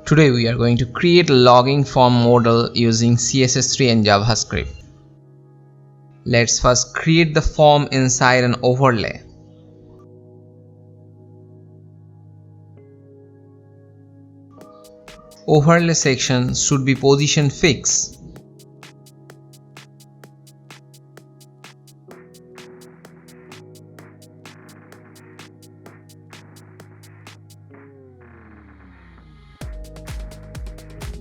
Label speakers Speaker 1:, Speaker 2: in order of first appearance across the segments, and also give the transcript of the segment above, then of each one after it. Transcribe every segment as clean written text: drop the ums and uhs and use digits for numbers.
Speaker 1: Today we are going to create a login form modal using CSS3 and JavaScript. Let's first create the form inside an overlay. Overlay section should be position fixed.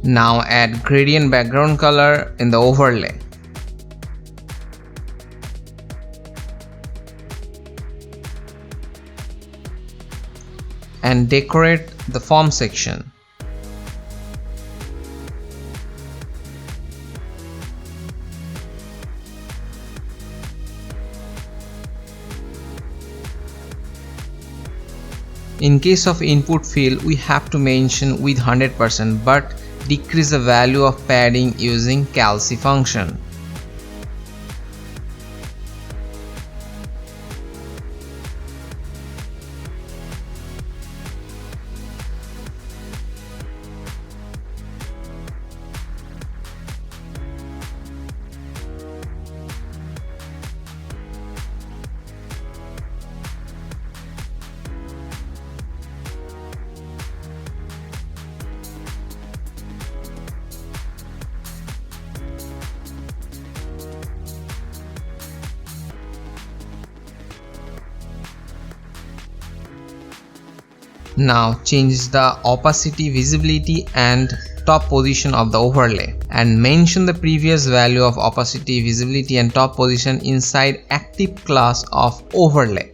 Speaker 1: Now add gradient background color in the overlay. And decorate the form section. In case of input field, we have to mention with 100% but decrease the value of padding using calc function. Now change the opacity, visibility and top position of the overlay and mention the previous value of opacity, visibility and top position inside active class of overlay.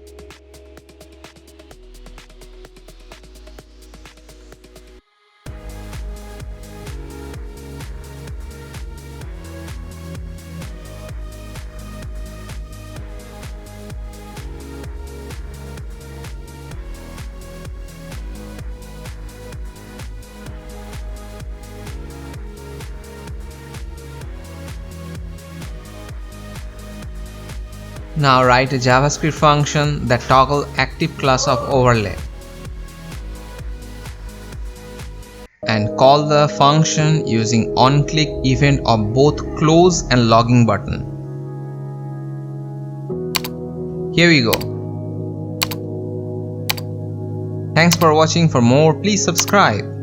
Speaker 1: Now write a JavaScript function that toggle active class of overlay and call the function using on-click event of both close and logging button. Here we go. Thanks for watching. For more, please subscribe.